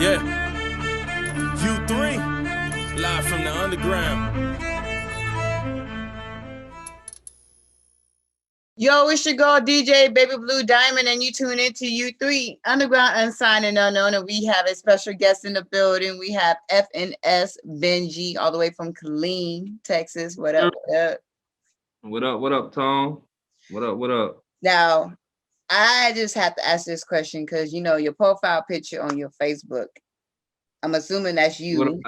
Yeah, U3, live from the underground. Yo, it's your girl DJ Baby Blue Diamond, and you tune into U3 Underground Unsigned and Unknown. And we have a special guest in the building. We have FNS Benji, all the way from Killeen, Texas. What up? What up? What up? What up, Tom? What up? What up? Now, I just have to ask this question because you know your profile picture on your Facebook. I'm assuming that's you.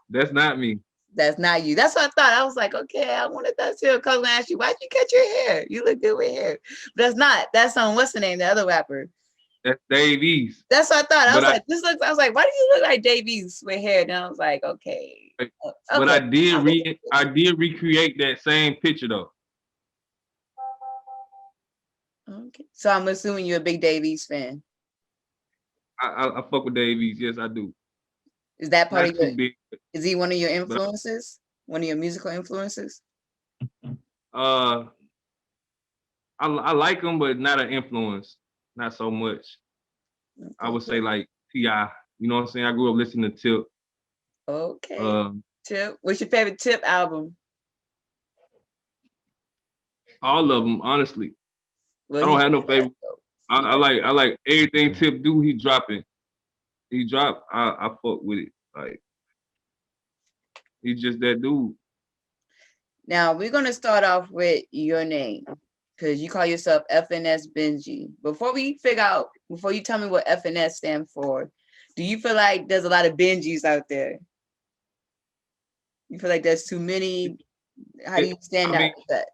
That's not me. That's not you. That's what I thought. I was like, okay, I wanted that too. Because when I asked you, why'd you cut your hair? You look good with hair. But that's not. That's on what's the name? The other rapper. That's Dave East. That's what I thought. I was like, this looks. I was like, why do you look like Dave East with hair? And I was like, okay. But I did recreate that same picture though. Okay. So I'm assuming you're a big Dave East fan. I fuck with Dave East. Yes, I do. Is that part of your? Is he one of your influences? One of your musical influences? I like him, but not an influence. Not so much. Okay. I would say like T.I. You know what I'm saying? I grew up listening to Tip. Okay. Tip. What's your favorite Tip album? All of them, honestly. Well, I don't have no favorite. I like everything Tip do. He dropping. He drop. I fuck with it. Like he's just that dude. Now we're gonna start off with your name because you call yourself FNS Benji. Before you tell me what FNS stands for, do you feel like there's a lot of Benjis out there? You feel like there's too many? How do you stand out with that?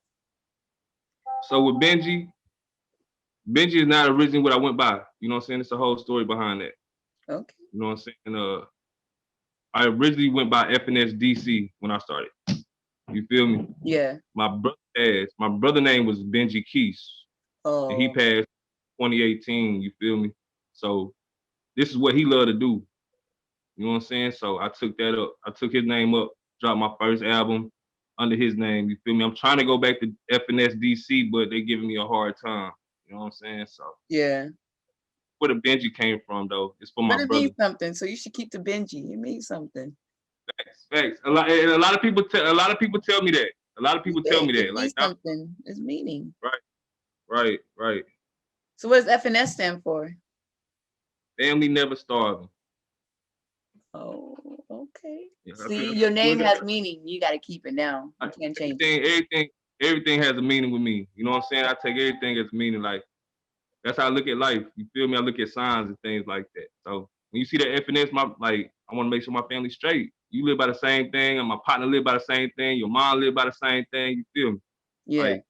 So with Benji is not originally what I went by. You know what I'm saying? It's a whole story behind that. Okay. You know what I'm saying? I originally went by FNS DC when I started. You feel me? Yeah. My brother name was Benji Keese. Oh. And he passed 2018, you feel me? So this is what he loved to do. You know what I'm saying? So I took that up. I took his name up, dropped my first album under his name. You feel me? I'm trying to go back to FNS DC, but they giving me a hard time. You know what I'm saying? So yeah. Where the Benji came from though, it's for my brother. It means something, so you should keep the Benji. It means something. Facts. A lot of people tell me that. A lot of people tell me that. It means something. It's meaning. Right. So what does FNS stand for? Family Never Starving. Oh, okay. Yeah, see, your name has meaning. You got to keep it now. You can't change it. Everything has a meaning with me. You know what I'm saying? I take everything as meaning. Like, that's how I look at life. You feel me? I look at signs and things like that. So when you see that FNS, I want to make sure my family's straight. You live by the same thing, and my partner live by the same thing. Your mom live by the same thing. You feel me? Yeah. Like,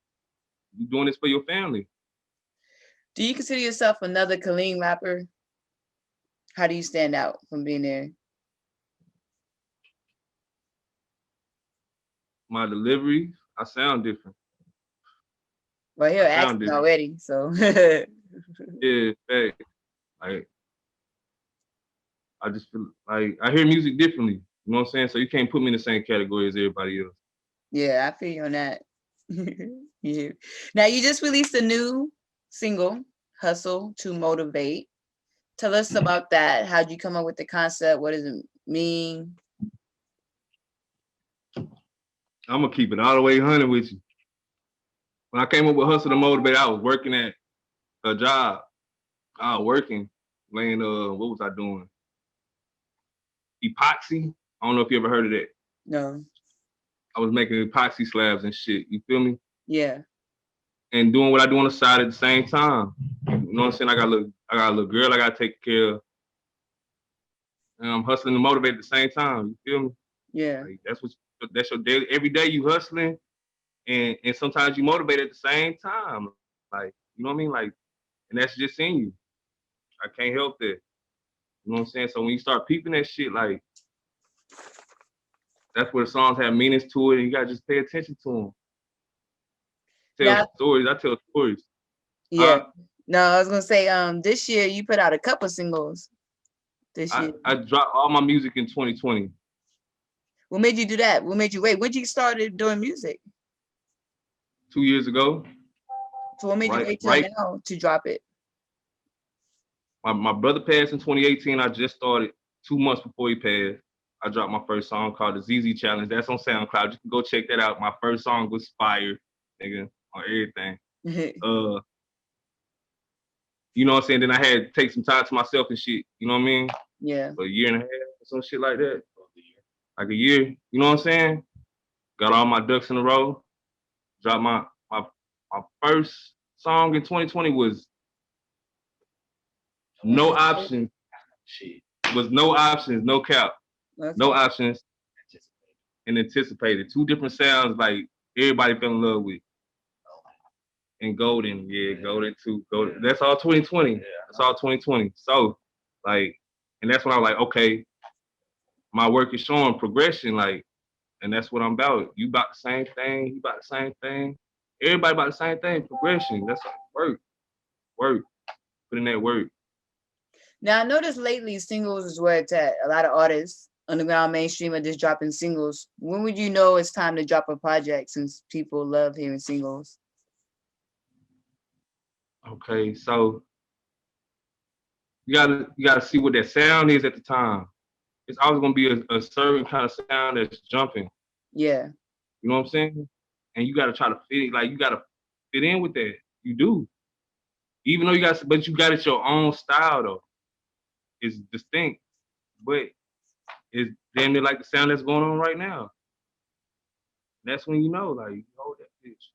you're doing this for your family. Do you consider yourself another Killeen rapper? How do you stand out from being there? My delivery, I sound different. Well, he'll ask me already, so. Yeah, fact. Like, I just feel like I hear music differently. You know what I'm saying? So you can't put me in the same category as everybody else. Yeah, I feel you on that. Yeah. Now you just released a new single, Hustle to Motivate. Tell us about that. How'd you come up with the concept? What does it mean? I'm gonna keep it all the way 100 with you. When I came up with Hustle to Motivate, I was working at a job. I was working, laying what was I doing? Epoxy. I don't know if you ever heard of that. No. I was making epoxy slabs and shit. You feel me? Yeah. And doing what I do on the side at the same time. You know what I'm saying? I got a little girl I gotta take care of. And I'm hustling to motivate at the same time. You feel me? Yeah. Like, that's your daily. Every day you hustling, and sometimes you motivate at the same time. Like, you know what I mean? Like, and that's just in you. I can't help that. You know what I'm saying? So when you start peeping that shit, like, that's where the songs have meanings to it, and you gotta just pay attention to them. Stories. I tell stories. Yeah. No, I was gonna say, this year you put out a couple singles. This year. I dropped all my music in 2020. What made you do that? What made you wait? When did you started doing music? 2 years ago. So what made you wait till now to drop it? My brother passed in 2018. I just started 2 months before he passed. I dropped my first song called the ZZ Challenge. That's on SoundCloud. You can go check that out. My first song was fire, nigga, on everything. You know what I'm saying? Then I had to take some time to myself and shit. You know what I mean? Yeah. For a year and a half or some shit like that. Like a year. You know what I'm saying? Got all my ducks in a row. Dropped my first song in 2020 was No Options. Shit. Was No Options, No Cap. Okay. No Options and Anticipated. Two different sounds like everybody fell in love with. And Golden, yeah, Golden too. Golden. That's all 2020. That's all 2020. So, like, and that's when I was like, okay, my work is showing progression, like, and that's what I'm about. You about the same thing, you about the same thing. Everybody about the same thing, progression. That's like work. Put in that work. Now I noticed lately singles is where it's at. A lot of artists, underground, mainstream, are just dropping singles. When would you know it's time to drop a project since people love hearing singles? Okay, so you gotta see what that sound is at the time. It's always gonna be a certain kind of sound that's jumping. Yeah. You know what I'm saying? And you gotta try to fit it, like you gotta fit in with that. You do. Even though you got it your own style though. It's distinct, but it's damn near like the sound that's going on right now. That's when you know, like, you know that bitch.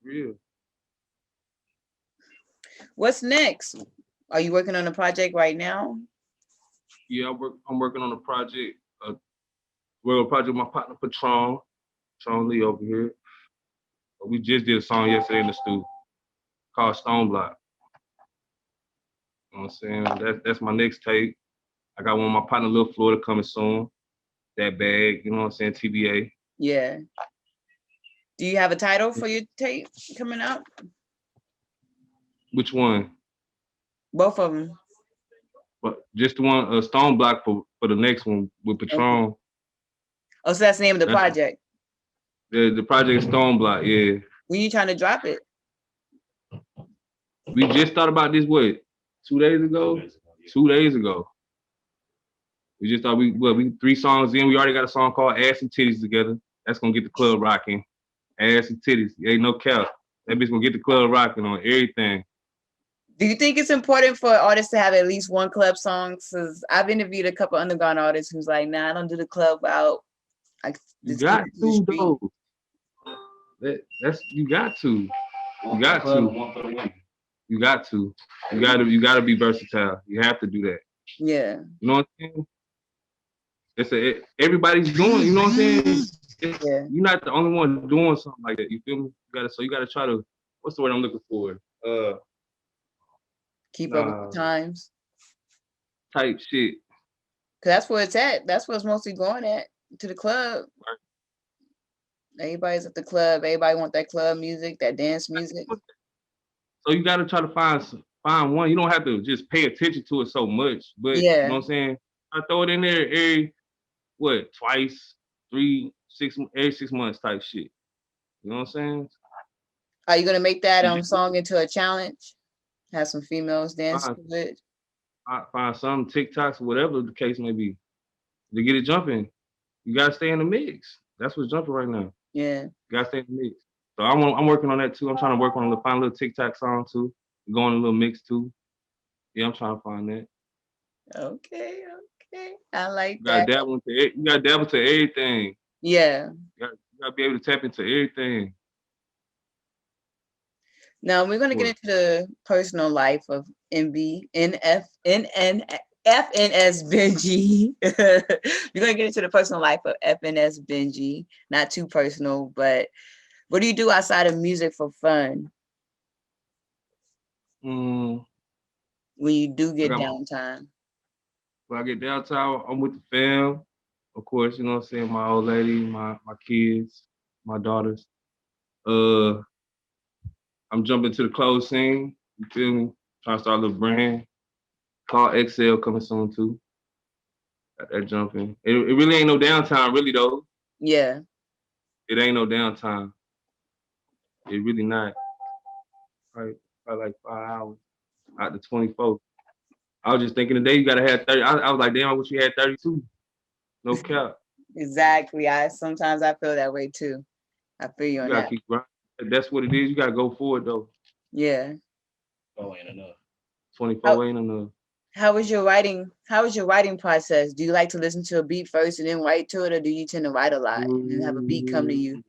Real. What's next? Are you working on a project right now? Yeah, I'm working on a project. We're a project with my partner Patron Lee over here. We just did a song yesterday in the studio called Stone Block. You know what I'm saying? That's my next tape. I got one of my partner Lil Florida coming soon. That bag, you know what I'm saying? TBA. Yeah. Do you have a title for your tape coming out? Which one? Both of them. But just the one, Stone Block for the next one with Patron. Okay. Oh, so that's the name of the project. The project Stone Block, yeah. When you trying to drop it? We just thought about this, what, 2 days ago? 2 days ago. We just thought we 3 songs in. We already got a song called Ass and Titties together. That's gonna get the club rocking. Ass and Titties. Ain't no cap. That bitch gonna get the club rocking on everything. Do you think it's important for artists to have at least one club song? Because I've interviewed a couple underground artists who's like, nah, I don't do the club out. You got to though. That's you got to. You got to. You got to. You gotta be versatile. You have to do that. Yeah. You know what I'm saying? Everybody's doing, you know what I'm saying? Yeah. You're not the only one doing something like that. You feel me? You gotta try to, what's the word I'm looking for? Keep up with the times. Type shit. Cause that's where it's at. That's where it's mostly going at, to the club. Right. Everybody's at the club. Everybody want that club music, that dance music. So you gotta try to find one. You don't have to just pay attention to it so much, but yeah. You know what I'm saying? I throw it in there every twice, 3, 6, every 6 months type shit. You know what I'm saying? Are you gonna make that song into a challenge? Have some females dance to it? Find some TikToks, whatever the case may be, to get it jumping. You gotta stay in the mix. That's what's jumping right now. Yeah. You gotta stay in the mix. So I'm working on that too. I'm trying to work on find a little TikTok song too. Go on a little mix too. Yeah, I'm trying to find that. Okay. I like you that. You gotta dabble to everything. Yeah. You gotta be able to tap into everything. Now we're gonna get into the personal life of FNS Benji. We're gonna get into the personal life of FNS Benji. Not too personal, but what do you do outside of music for fun? When you do get downtime. When I get downtime, I'm with the fam. Of course, you know what I'm saying, my old lady, my kids, my daughters. I'm jumping to the clothes scene. You feel me? Trying to start a little brand. Called XL coming soon too. Got that jumping. It really ain't no downtime, really though. Yeah. It ain't no downtime. It really not. Probably like 5 hours. out the 24. I was just thinking today you gotta have 30. I was like, damn, I wish you had 32. No cap. Exactly. Sometimes I feel that way too. I feel you You on gotta that. keep grinding. That's what it is. You gotta go for it though. Yeah. Oh, ain't enough. How 24 ain't enough. how was your writing? How was your writing process? Do you like to listen to a beat first and then write to it, or do you tend to write a lot and then have a beat come to you?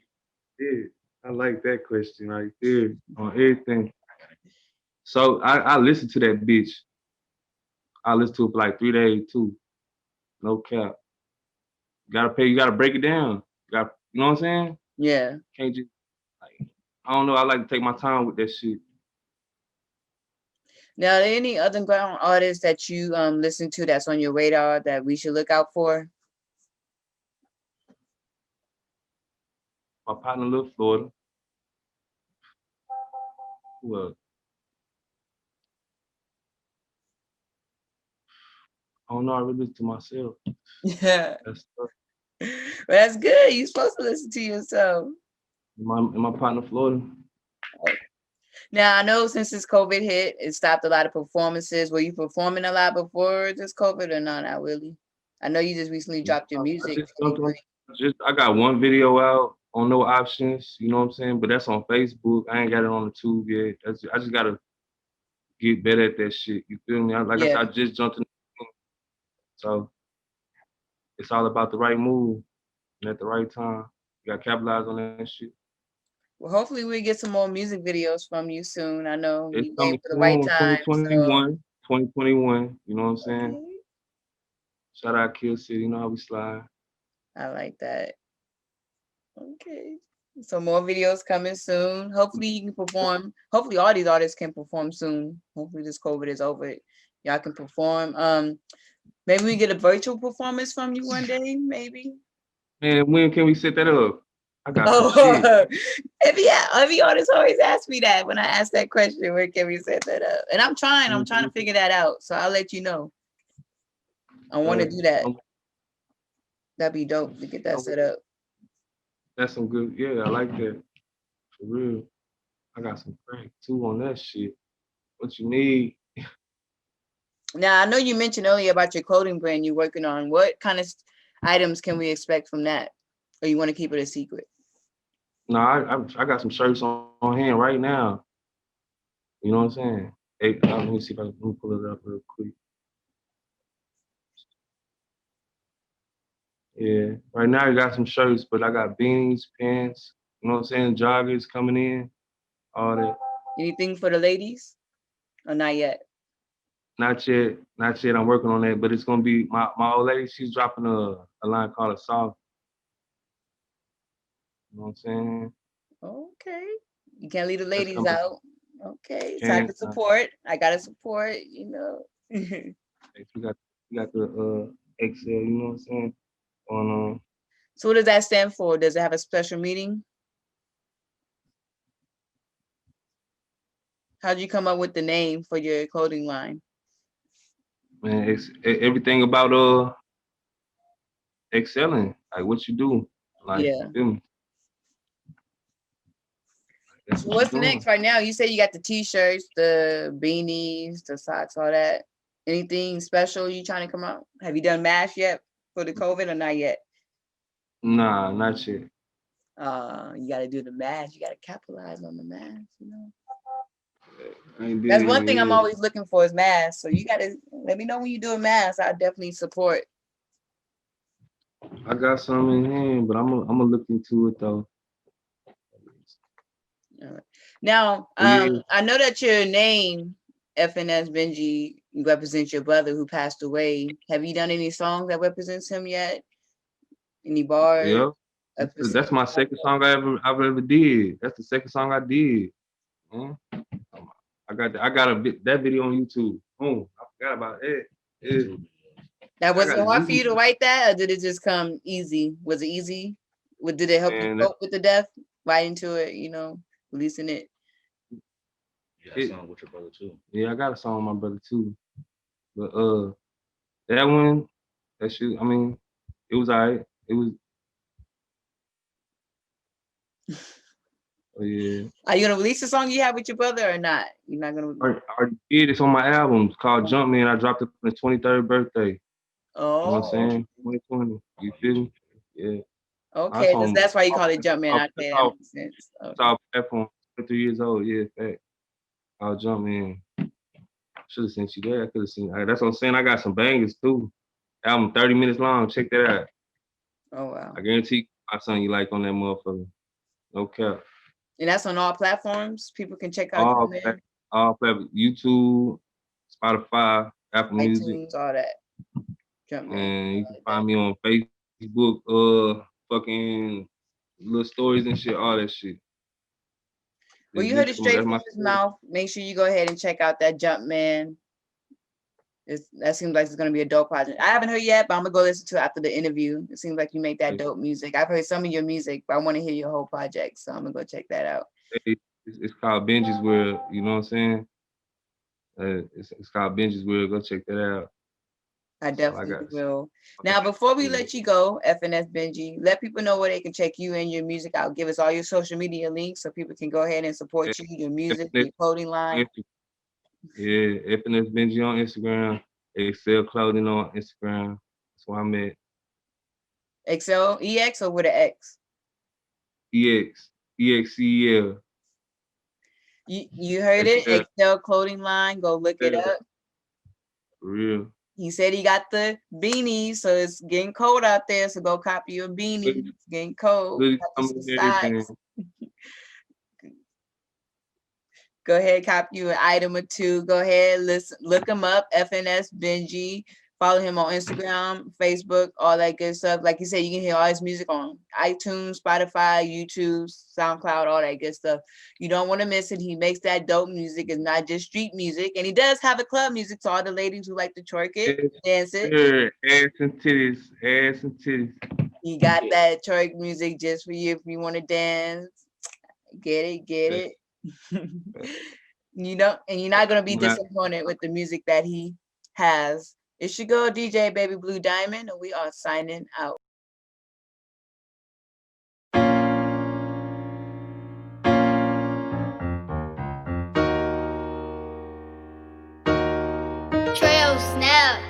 Yeah, I like that question right there on everything. So I listened to that bitch. I listened to it for like 3 days too. No cap. You gotta break it down. You know what I'm saying? Yeah. Can't just like I don't know, I like to take my time with that shit. Now, are there any underground artists that you listen to that's on your radar that we should look out for? My partner Lil Florida. Who else? I don't know, I really listen to myself. Yeah. That's Well, that's good. You're supposed to listen to yourself. my partner Florida. Now, I know since this COVID hit, it stopped a lot of performances. Were you performing a lot before this COVID or not really? I know you just recently dropped your I music. just sometimes I got one video out on No Options, you know what I'm saying? But that's on Facebook. I ain't got it on the tube yet. I just gotta get better at that shit. You feel me? Like I said, Yeah. I just jumped in, so it's all about the right move and at the right time. You gotta capitalize on that shit. Well, hopefully we get some more music videos from you soon. I know It's you wait coming for the right soon, time. So 2021, you know what I'm saying? okay. Shout out Kill City, you know how we slide. I like that. Okay. So more videos coming soon. Hopefully you can perform. Hopefully all these artists can perform soon. Hopefully this COVID is over. Y'all can perform. Maybe we get a virtual performance from you one day, maybe. Man, when can we set that up? I got some shit. Oh, every artist always asks me that when I ask that question, where can we set that up? And I'm trying to figure that out. So I'll let you know. I want to do that. That'd be dope to get that set up. That's some good, yeah, I like that. For real. I got some crack too on that shit. What you need? Now I know you mentioned earlier about your clothing brand you're working on. What kind of items can we expect from that? Or you want to keep it a secret? No, I got some shirts on hand right now. You know what I'm saying? Hey, let me see if I can pull it up real quick. Yeah, right now I got some shirts, but I got beanies, pants. You know what I'm saying? Joggers coming in, all that. Anything for the ladies? Or not yet? Not yet, not yet. I'm working on that, but it's gonna be my old lady. She's dropping a line called a soft. You know what I'm saying? Okay. You can't leave the That's ladies coming. out. Okay. So I Can't. can support. I gotta support, you know. You got the XL. You know what I'm saying? On So what does that stand for? Does it have a special meaning? How'd you come up with the name for your clothing line? man, it's everything about excelling, like what you do, like you Yeah. feel me? That's So what what's you're doing. next right now? You say you got the t-shirts, the beanies, the socks, all that. Anything special you trying to come out? Have you done mask yet for the COVID or not yet? Nah, not yet. You gotta do the mask. You gotta capitalize on the mask, you know. I ain't did That's it one in thing I'm years. always looking for is masks. So you gotta let me know when you do a mask. I definitely support. I got some in hand, but I'm gonna look into it though. Now, Yeah, I know that your name, FNS Benji, represents your brother who passed away. Have you done any songs that represents him yet? Any bars? yeah. That's my second song I've ever did. That's the second song I did. Man. I got that video on YouTube. Oh, I forgot about it. Yeah. Now, I was it got a hard for you YouTube. to write that, or did it just come easy? Was it easy? Did it help you Man, cope with the death? Writing to it, you know, releasing it. You got a song with your brother too. yeah, I got a song with my brother too. But that one, that shit, I mean, it was alright. It was Oh, yeah. Are you gonna release the song you have with your brother or not? You're not gonna. I already did. It's on my album. It's called Jumpman. I dropped it on his 23rd birthday. You know what I'm Oh, saying? 2020. You feel me? Yeah. okay. That's why you call it Jumpman. Off, Okay, that makes sense. Okay. off platform. 23 years old. Yeah, fact. I'll jump in. Should have sent you there. I could have seen. That's what I'm saying. I got some bangers too. Album 30 minutes long. Check that out. Oh wow. I guarantee my son you like on that motherfucker. No cap. And that's on all platforms. People can check out Jumpman, All platforms. YouTube, Spotify, Apple Music. iTunes, all that. Jumpman. And you can find me on Facebook, fucking little stories and shit, all that shit. Well, you heard it straight from his mouth. Make sure you go ahead and check out that Jumpman. That seems like it's gonna be a dope project. I haven't heard yet, but I'm gonna go listen to it after the interview. It seems like you make that dope music. I've heard some of your music, but I want to hear your whole project, so I'm gonna go check that out. It's called Benji's World. You know what I'm saying? It's called Benji's World. Go check that out. I definitely will. Now, before we let you go, FNS Benji, let people know where they can check you and your music out. Give us all your social media links so people can go ahead and support you, your music, your clothing line. Yeah, FNS Benji on Instagram, Excel Clothing on Instagram. That's where I'm at. Excel, EX or with an X? EXCL. You heard it? Excel Clothing Line. Go look it up. For real. He said he got the beanies, so it's getting cold out there. So go copy your beanie. It's getting cold. Go ahead, copy you an item or two. Go ahead, look him up, FNS Benji. Follow him on Instagram, Facebook, all that good stuff. Like you said, you can hear all his music on iTunes, Spotify, YouTube, SoundCloud, all that good stuff. You don't want to miss it. He makes that dope music. It's not just street music. And he does have a club music to all the ladies who like to twerk it, dance it. Sure. Ass and titties. He got that twerk music just for you if you want to dance. Get it. You know, and you're not going to be disappointed with the music that he has. It's your girl, DJ Baby Blue Diamond, and we are signing out. Trail Snap.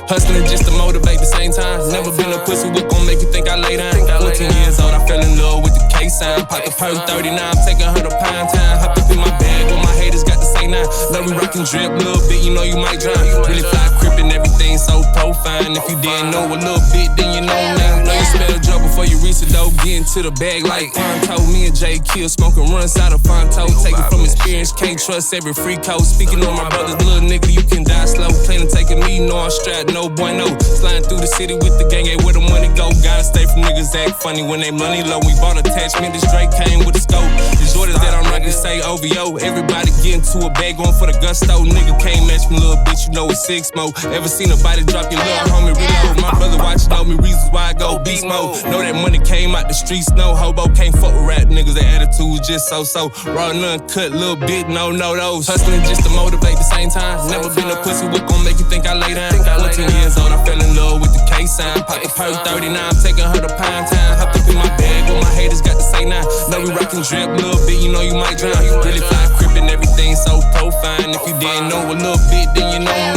Hustling just to motivate the same time. Never been a pussy, what gon' make you think I lay down? 14 years old, I fell in love with the K-sign. Popped the perk 39, I'm taking her to Pine Town. Hopped up in my bag, what my haters got to say now. Love we rockin' drip, little bit, you know you might drown. Really fly, crippin', everything so profile. If you didn't know a little bit, then you know now. Know you smell the drug before you reach the dough. Get into the bag like Fonto. Me and Jay Kill, smoking runs out of Fonto. Taking from experience, can't trust every free code. Speaking on my brother's little nigga, you can die slow. Planning taking me, no I'm strapped, no bueno. Sliding through the city with the gang, ain't where the money go. Gotta stay from niggas act funny when they money low. We bought attachment, this Drake came with a scope. The Jordans that I'm rockin' say OVO. Everybody get into a bag, going for the gusto. Nigga can't match me, little bitch, you know it's 6 mo. Ever seen a body drop your little homie reload? My brother watchin' know me, reasons why I go beast mode. Know that money came out the streets, no hobo. Can't fuck with rap niggas, their attitudes just so. Raw and uncut, little bit, no those. Hustling just to motivate the same time. Never been a pussy, what gon' make you think I lay down? 14 years old, I fell in love with the K-sign. Popped the perk 39, I'm taking her to Pine Town. Hopped up in my bag, what my haters got to say now. Know we rockin' drip, little bit, you know you might drown. Really fly, crippin', everything so profile. If you didn't know a little bit, then you know now.